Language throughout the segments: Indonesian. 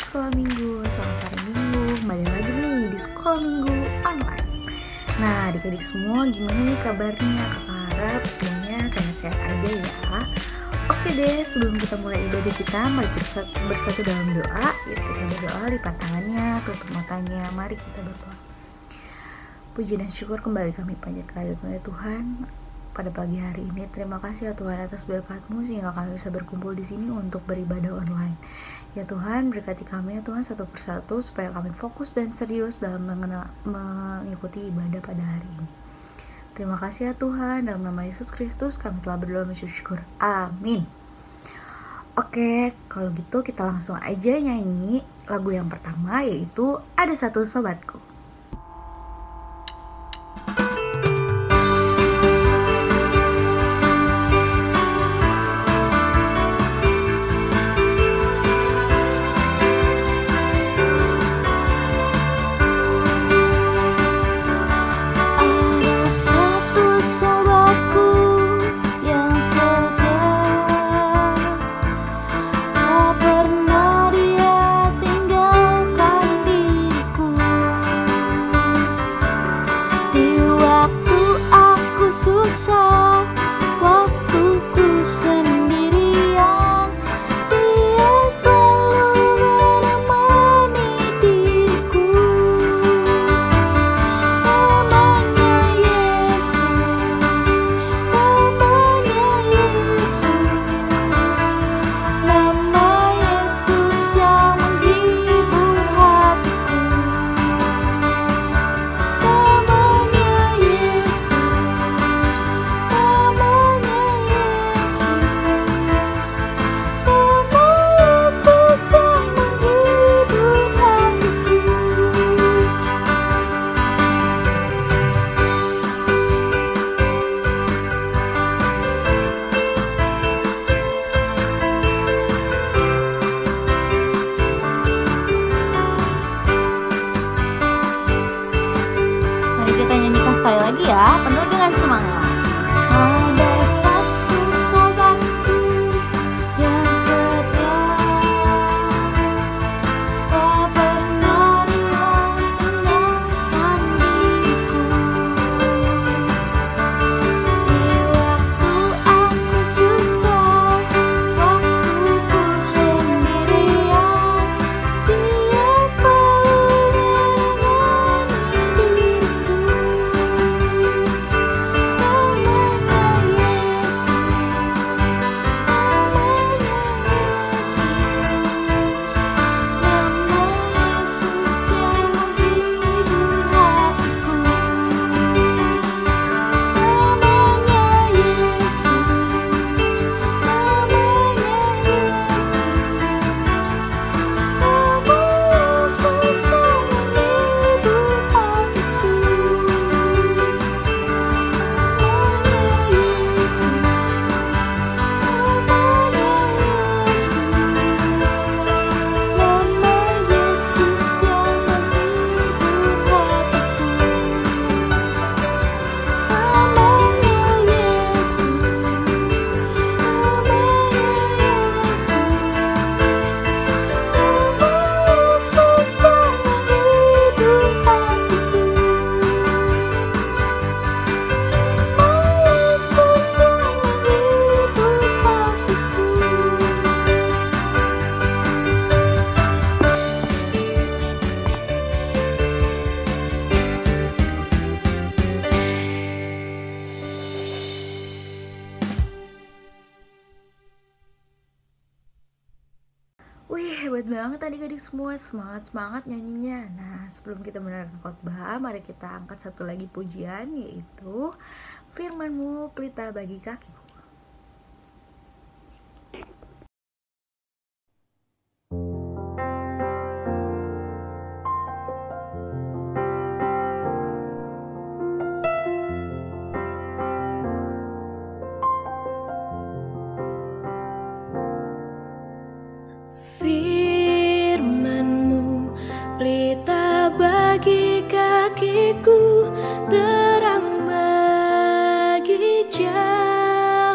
Sekolah Minggu. Selamat hari Minggu, kembali lagi nih di Sekolah Minggu online. Nah, adik-adik semua gimana nih kabarnya? Kakak harap semuanya sehat-sehat aja ya. Oke deh, sebelum kita mulai ibadah kita, mari kita bersatu dalam doa. Yuk kita berdoa, lipat tangannya, tutup matanya. Mari kita berdoa. Puji dan syukur kembali kami panjatkan kehadirat-Mu ya Tuhan. Pada pagi hari ini, terima kasih ya Tuhan atas berkat-Mu sehingga kami bisa berkumpul di sini untuk beribadah online. Ya Tuhan, berkati kami ya Tuhan satu persatu supaya kami fokus dan serius dalam mengikuti ibadah pada hari ini. Terima kasih ya Tuhan, dalam nama Yesus Kristus kami telah berdoa bersyukur. Amin. Oke, kalau gitu kita langsung aja nyanyi lagu yang pertama, yaitu Ada Satu Sobatku. Sekali lagi ya, penuh dengan semangat. Ada satu sobatku yang setia, tak pernah tinggalkan diriku. Di waktu aku susah, waktu ku sendirian, Dia selalu menemani diriku. Wih, hebat banget adik-adik semua, semangat-semangat nyanyinya. Nah, sebelum kita mendengarkan khotbah, mari kita angkat satu lagi pujian, yaitu Firman-Mu pelita bagi kakiku. Firman-Mu pelita bagi kakiku, terang bagi jalan.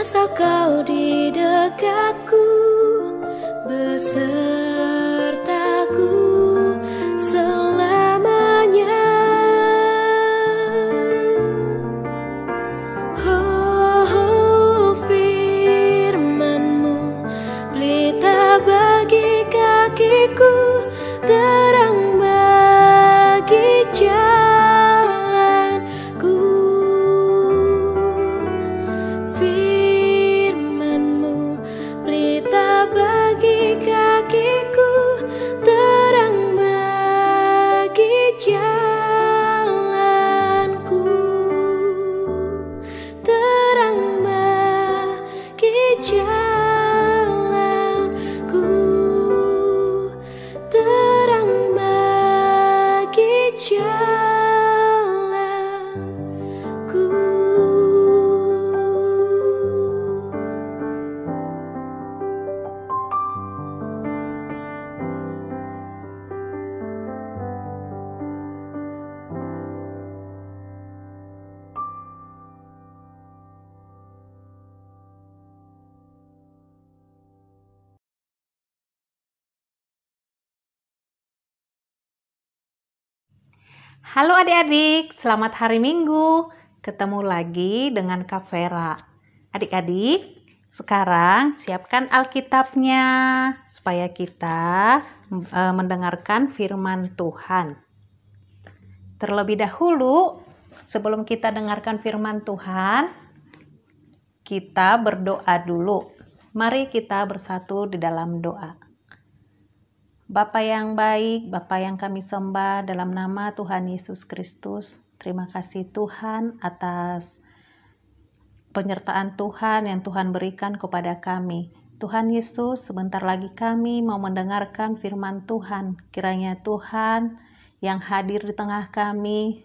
asal kau di dekatku, besertaku selamanya. Oh, firman-Mu pelita bagi kakiku, terang bagi jalanku. Firman-Mu pelita bagi kakiku, terang bagi jalanku, terang bagi jalanku, terang bagi jalanku. Halo adik-adik, selamat hari Minggu. Ketemu lagi dengan Kak Vera. Adik-adik, sekarang siapkan Alkitabnya supaya kita mendengarkan firman Tuhan. Terlebih dahulu, sebelum kita dengarkan firman Tuhan, kita berdoa dulu. Mari kita bersatu di dalam doa. Bapa yang baik, Bapa yang kami sembah dalam nama Tuhan Yesus Kristus. Terima kasih Tuhan atas penyertaan Tuhan yang Tuhan berikan kepada kami. Tuhan Yesus, sebentar lagi kami mau mendengarkan firman Tuhan. Kiranya Tuhan yang hadir di tengah kami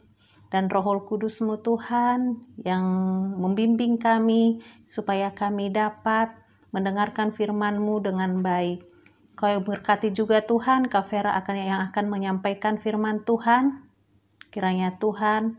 dan Roh Kudus-Mu Tuhan yang membimbing kami supaya kami dapat mendengarkan firman-Mu dengan baik. Kau berkati juga Tuhan, Kak Vera yang akan menyampaikan firman Tuhan. Kiranya Tuhan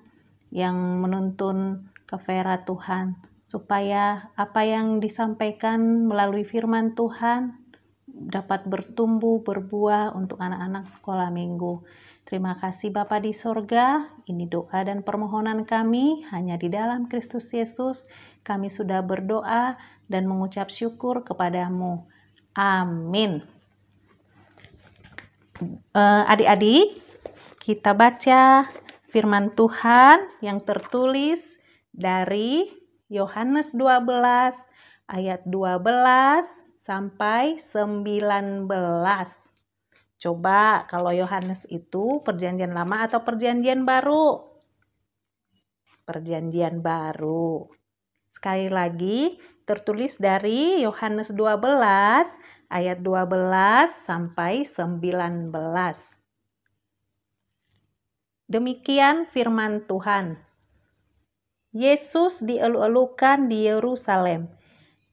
yang menuntun Kak Vera Tuhan, supaya apa yang disampaikan melalui firman Tuhan dapat bertumbuh, berbuah untuk anak-anak sekolah minggu. Terima kasih Bapa di sorga, ini doa dan permohonan kami hanya di dalam Kristus Yesus. Kami sudah berdoa dan mengucap syukur kepadamu. Amin. Adik-adik, kita baca firman Tuhan yang tertulis dari Yohanes 12 ayat 12 sampai 19. Coba kalau Yohanes itu perjanjian lama atau perjanjian baru? Perjanjian baru. Sekali lagi, tertulis dari Yohanes 12 ayat 12 sampai 19. Demikian firman Tuhan. Yesus dielu-elukan di Yerusalem.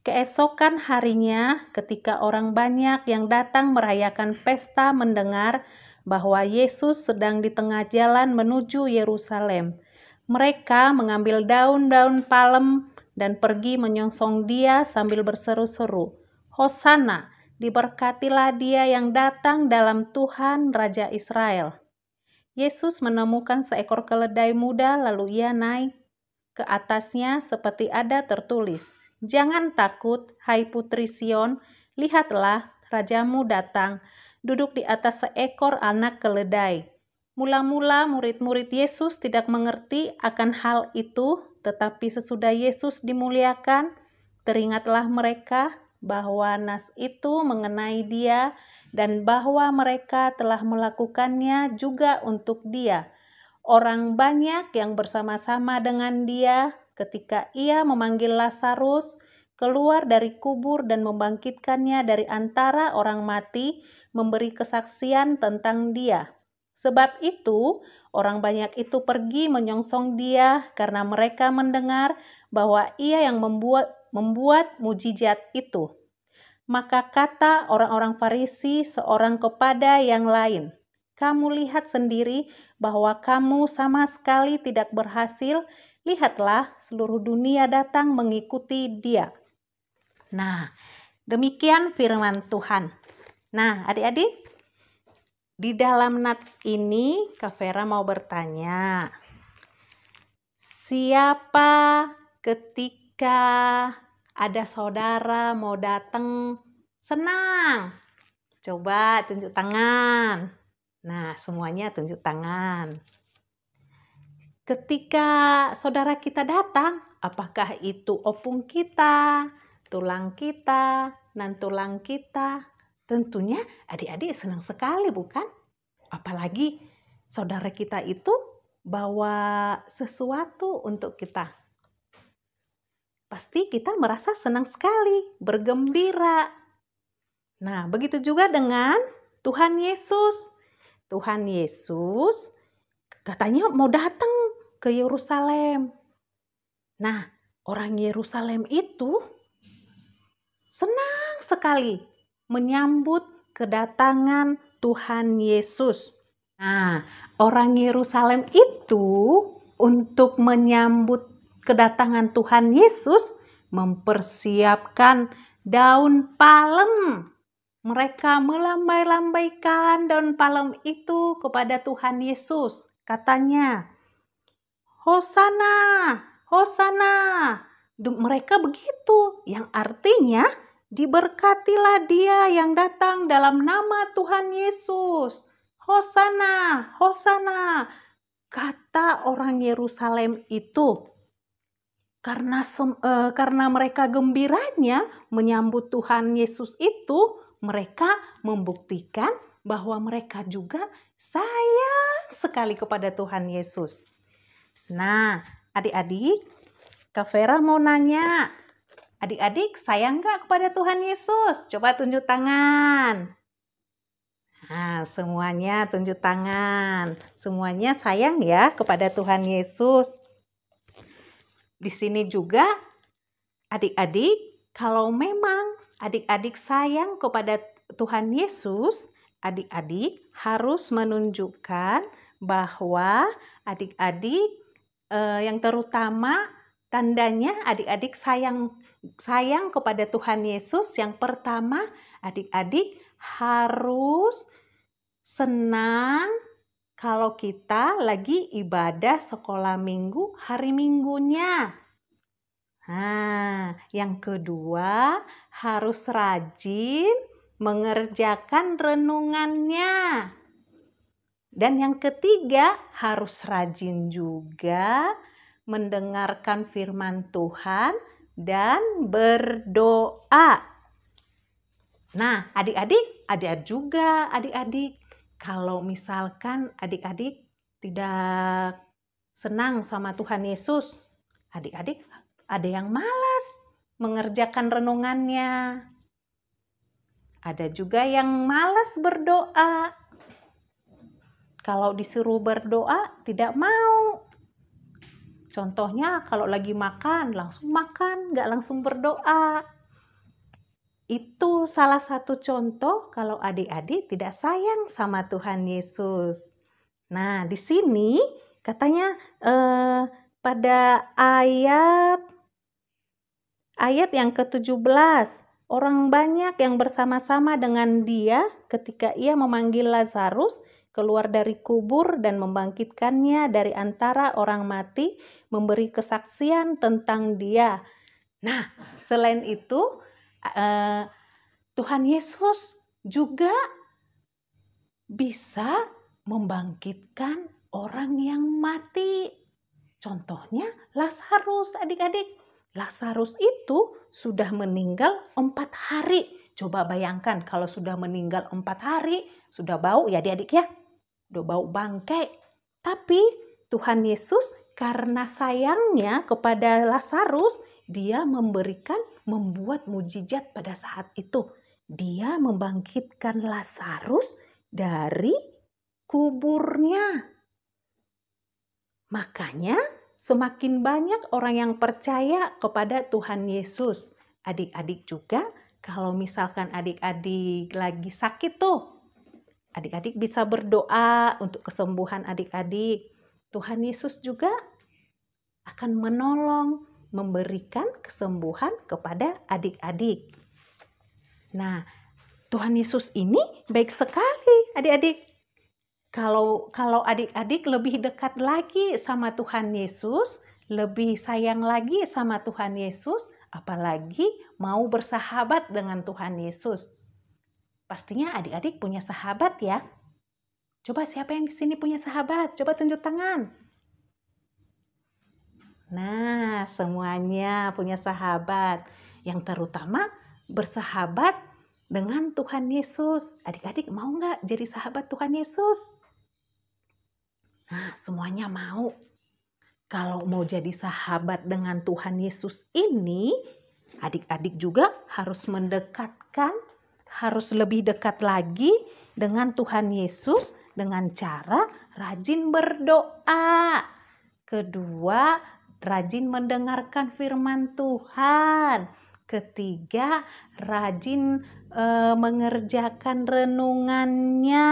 Keesokan harinya, ketika orang banyak yang datang merayakan pesta mendengar bahwa Yesus sedang di tengah jalan menuju Yerusalem, mereka mengambil daun-daun palem dan pergi menyongsong Dia sambil berseru-seru, "Hosana, diberkatilah Dia yang datang dalam Tuhan Raja Israel." Yesus menemukan seekor keledai muda, lalu Ia naik ke atasnya seperti ada tertulis, "Jangan takut, hai putri Sion, lihatlah rajamu datang, duduk di atas seekor anak keledai." Mula-mula murid-murid Yesus tidak mengerti akan hal itu, tetapi sesudah Yesus dimuliakan, teringatlah mereka bahwa nas itu mengenai Dia dan bahwa mereka telah melakukannya juga untuk Dia. Orang banyak yang bersama-sama dengan Dia ketika Ia memanggil Lazarus keluar dari kubur dan membangkitkannya dari antara orang mati, memberi kesaksian tentang Dia. Sebab itu, orang banyak itu pergi menyongsong Dia karena mereka mendengar bahwa Ia yang membuat mujizat itu. Maka kata orang-orang Farisi seorang kepada yang lain, "Kamu lihat sendiri bahwa kamu sama sekali tidak berhasil. Lihatlah, seluruh dunia datang mengikuti Dia." Nah, demikian firman Tuhan. Nah, adik-adik, di dalam nats ini Kak Vera mau bertanya, siapa ketika ada saudara mau datang senang? Coba tunjuk tangan. Nah, semuanya tunjuk tangan. Ketika saudara kita datang, apakah itu opung kita, tulang kita, nan tulang kita? Tentunya adik-adik senang sekali, bukan? Apalagi saudara kita itu bawa sesuatu untuk kita. Pasti kita merasa senang sekali, bergembira. Nah, begitu juga dengan Tuhan Yesus. Tuhan Yesus katanya mau datang ke Yerusalem. Nah, orang Yerusalem itu senang sekali menyambut kedatangan Tuhan Yesus. Nah, orang Yerusalem itu untuk menyambut kedatangan Tuhan Yesus mempersiapkan daun palem. Mereka melambai-lambaikan daun palem itu kepada Tuhan Yesus. Katanya, Hosana, Hosana. Mereka begitu, yang artinya diberkatilah dia yang datang dalam nama Tuhan Yesus. Hosana, Hosana. Kata orang Yerusalem itu. Karena mereka gembiranya menyambut Tuhan Yesus itu, mereka membuktikan bahwa mereka juga sayang sekali kepada Tuhan Yesus. Nah, adik-adik, Kak Vera mau nanya, adik-adik sayang nggak kepada Tuhan Yesus? Coba tunjuk tangan. Nah, semuanya tunjuk tangan. Semuanya sayang ya kepada Tuhan Yesus. Di sini juga adik-adik, kalau memang adik-adik sayang kepada Tuhan Yesus, adik-adik harus menunjukkan bahwa adik-adik yang terutama tandanya adik-adik sayang kepada Tuhan Yesus. Yang pertama, adik-adik harus senang kalau kita lagi ibadah sekolah minggu hari Minggunya. Nah, yang kedua harus rajin mengerjakan renungannya. Dan yang ketiga harus rajin juga mendengarkan firman Tuhan dan berdoa. Nah, adik-adik, ada juga adik-adik. Kalau misalkan adik-adik tidak senang sama Tuhan Yesus, adik-adik ada yang malas mengerjakan renungannya. Ada juga yang malas berdoa. Kalau disuruh berdoa tidak mau. Contohnya kalau lagi makan, nggak langsung berdoa. Itu salah satu contoh kalau adik-adik tidak sayang sama Tuhan Yesus. Nah, di sini katanya pada ayat yang ke-17, orang banyak yang bersama-sama dengan dia ketika ia memanggil Lazarus keluar dari kubur dan membangkitkannya dari antara orang mati, memberi kesaksian tentang dia. Nah, selain itu, Tuhan Yesus juga bisa membangkitkan orang yang mati. Contohnya Lazarus, adik-adik. Lazarus itu sudah meninggal 4 hari. Coba bayangkan kalau sudah meninggal 4 hari, sudah bau ya adik-adik ya. Udah bau bangkai. Tapi Tuhan Yesus karena sayangnya kepada Lazarus, dia membuat mujizat pada saat itu. Dia membangkitkan Lazarus dari kuburnya. Makanya semakin banyak orang yang percaya kepada Tuhan Yesus. Adik-adik juga kalau misalkan adik-adik lagi sakit tuh, adik-adik bisa berdoa untuk kesembuhan adik-adik. Tuhan Yesus juga akan menolong memberikan kesembuhan kepada adik-adik. Nah, Tuhan Yesus ini baik sekali, adik-adik. Kalau adik-adik lebih dekat lagi sama Tuhan Yesus, lebih sayang lagi sama Tuhan Yesus, apalagi mau bersahabat dengan Tuhan Yesus. Pastinya adik-adik punya sahabat ya. Coba siapa yang di sini punya sahabat? Coba tunjuk tangan. Nah, semuanya punya sahabat. Yang terutama bersahabat dengan Tuhan Yesus. Adik-adik mau nggak jadi sahabat Tuhan Yesus? Nah, semuanya mau. Kalau mau jadi sahabat dengan Tuhan Yesus ini, adik-adik juga harus harus lebih dekat lagi dengan Tuhan Yesus dengan cara rajin berdoa. Kedua, rajin mendengarkan firman Tuhan. Ketiga, rajin mengerjakan renungannya.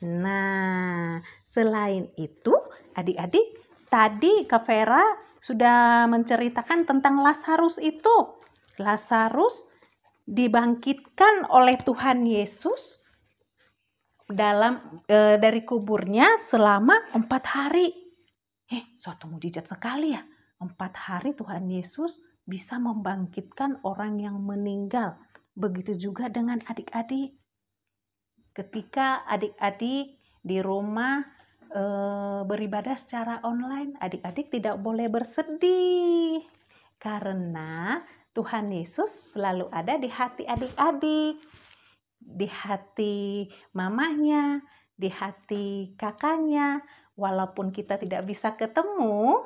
Nah, selain itu, adik-adik, tadi Kak Vera sudah menceritakan tentang Lazarus itu. Lazarus dibangkitkan oleh Tuhan Yesus dari kuburnya selama 4 hari. Suatu mujizat sekali ya. 4 hari Tuhan Yesus bisa membangkitkan orang yang meninggal. Begitu juga dengan adik-adik. Ketika adik-adik di rumah beribadah secara online, adik-adik tidak boleh bersedih. Karena Tuhan Yesus selalu ada di hati adik-adik. Di hati mamanya, di hati kakaknya. Walaupun kita tidak bisa ketemu,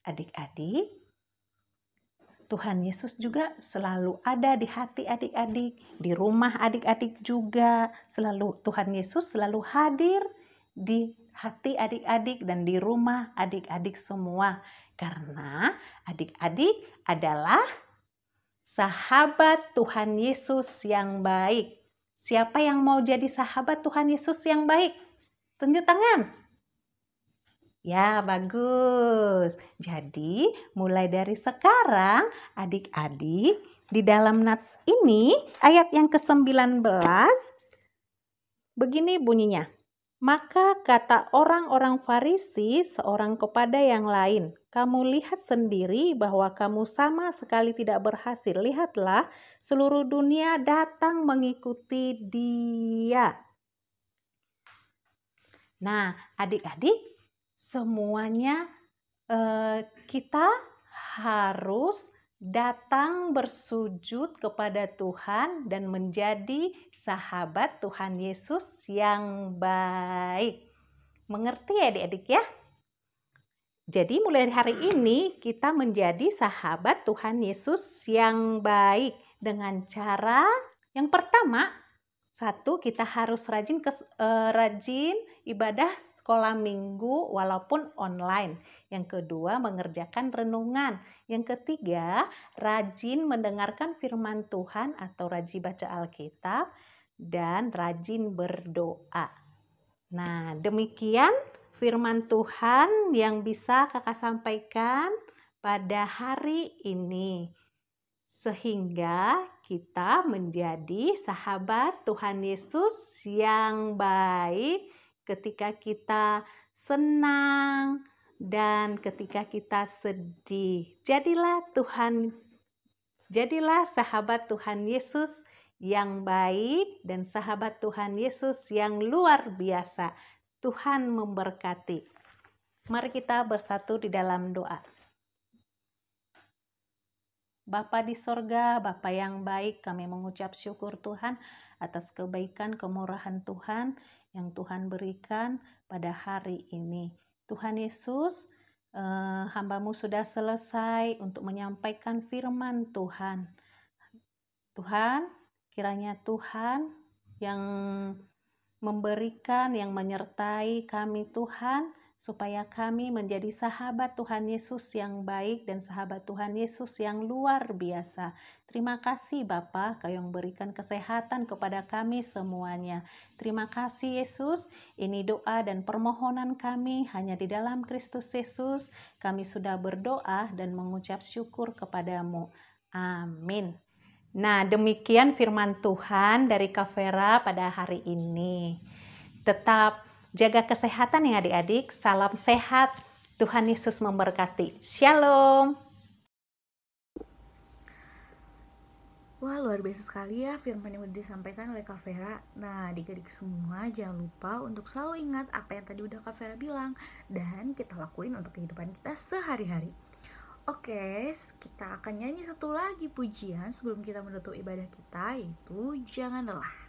adik-adik, Tuhan Yesus juga selalu ada di hati adik-adik, di rumah adik-adik juga. Tuhan Yesus selalu hadir di hati adik-adik dan di rumah adik-adik semua. Karena adik-adik adalah sahabat Tuhan Yesus yang baik. Siapa yang mau jadi sahabat Tuhan Yesus yang baik? Tunjuk tangan. Ya, bagus. Jadi, mulai dari sekarang, adik-adik, di dalam nats ini, ayat yang ke-19, begini bunyinya. Maka kata orang-orang Farisi seorang kepada yang lain, kamu lihat sendiri bahwa kamu sama sekali tidak berhasil. Lihatlah, seluruh dunia datang mengikuti dia. Nah, adik-adik, semuanya kita harus datang bersujud kepada Tuhan dan menjadi sahabat Tuhan Yesus yang baik. Mengerti ya adik-adik ya? Jadi mulai dari hari ini kita menjadi sahabat Tuhan Yesus yang baik dengan cara yang pertama, satu, kita harus rajin ibadah sekolah minggu walaupun online. Yang kedua, mengerjakan renungan. Yang ketiga, rajin mendengarkan firman Tuhan atau rajin baca Alkitab dan rajin berdoa. Nah, demikian firman Tuhan yang bisa kakak sampaikan pada hari ini. Sehingga kita menjadi sahabat Tuhan Yesus yang baik ketika kita senang dan ketika kita sedih. Jadilah sahabat Tuhan Yesus yang baik dan sahabat Tuhan Yesus yang luar biasa. Tuhan memberkati. Mari kita bersatu di dalam doa. Bapa di sorga, Bapa yang baik, kami mengucap syukur Tuhan atas kebaikan kemurahan Tuhan yang Tuhan berikan pada hari ini. Tuhan Yesus, hamba-Mu sudah selesai untuk menyampaikan firman Tuhan. Tuhan, kiranya Tuhan yang memberikan, yang menyertai kami Tuhan, supaya kami menjadi sahabat Tuhan Yesus yang baik dan sahabat Tuhan Yesus yang luar biasa. Terima kasih Bapa, Kau yang berikan kesehatan kepada kami semuanya. Terima kasih Yesus, ini doa dan permohonan kami hanya di dalam Kristus Yesus. Kami sudah berdoa dan mengucap syukur kepadamu. Amin. Nah, demikian firman Tuhan dari Kak Vera pada hari ini. Tetap jaga kesehatan ya adik-adik. Salam sehat. Tuhan Yesus memberkati. Shalom. Wah, luar biasa sekali ya firman yang udah disampaikan oleh Kak Vera. Nah, adik-adik semua jangan lupa untuk selalu ingat apa yang tadi udah Kak Vera bilang dan kita lakuin untuk kehidupan kita sehari-hari. Oke, kita akan nyanyi satu lagi pujian sebelum kita menutup ibadah kita, yaitu Jangan Lelah.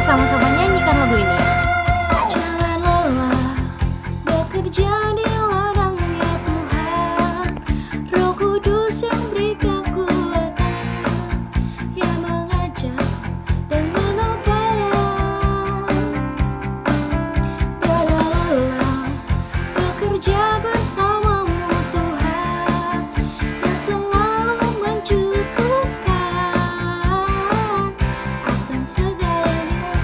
Sama-sama nyanyikan lagu ini. Jangan lelah bekerja di ladangnya Tuhan, Roh Kudus yang beri kekuatan, yang mengajar dan menopang. Tiada lelah bekerja bersamamu Tuhan, yang selalu mencukupkan akan segalanya.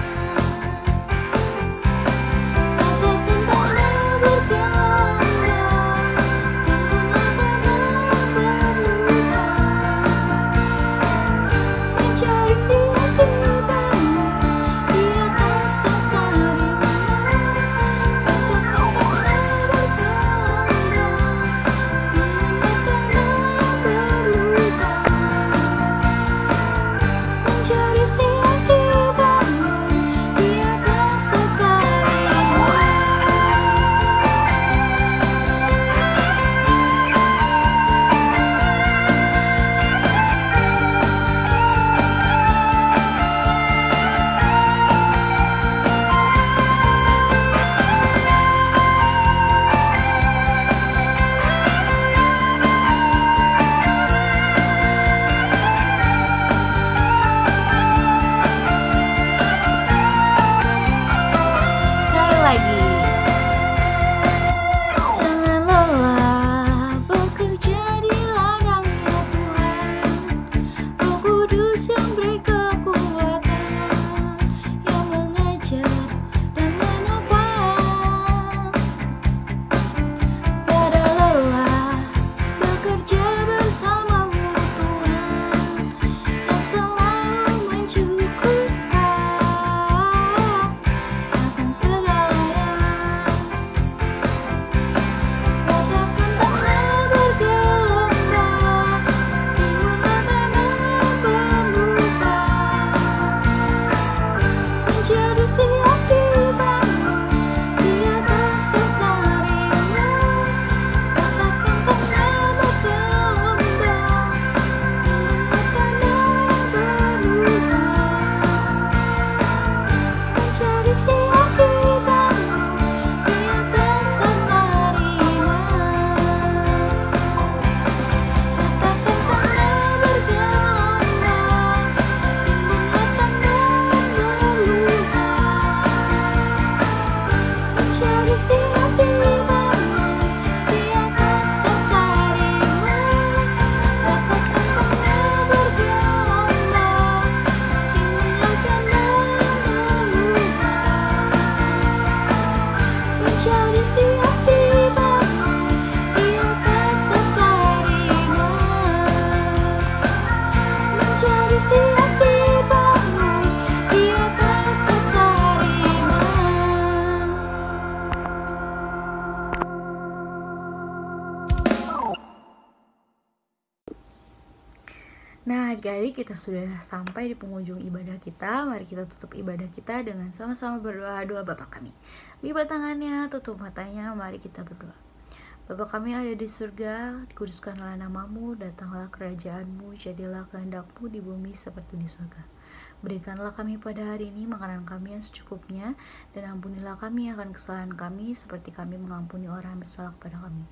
Nah, adik-adik, kita sudah sampai di penghujung ibadah kita. Mari kita tutup ibadah kita dengan sama-sama berdoa. Doa Bapa kami. Lipat tangannya, tutup matanya, mari kita berdoa. Bapa kami yang ada di surga, dikuduskanlah namamu, datanglah kerajaanmu, jadilah kehendakmu di bumi seperti di surga. Berikanlah kami pada hari ini makanan kami yang secukupnya, dan ampunilah kami akan kesalahan kami, seperti kami mengampuni orang yang bersalah kepada kami.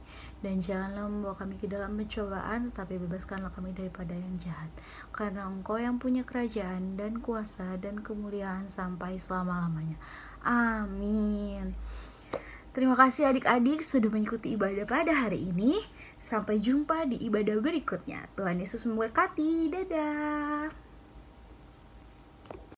Dan janganlah membawa kami ke dalam pencobaan, tetapi bebaskanlah kami daripada yang jahat. Karena Engkau yang punya kerajaan, dan kuasa, dan kemuliaan sampai selama-lamanya. Amin. Terima kasih adik-adik sudah mengikuti ibadah pada hari ini. Sampai jumpa di ibadah berikutnya. Tuhan Yesus memberkati. Dadah.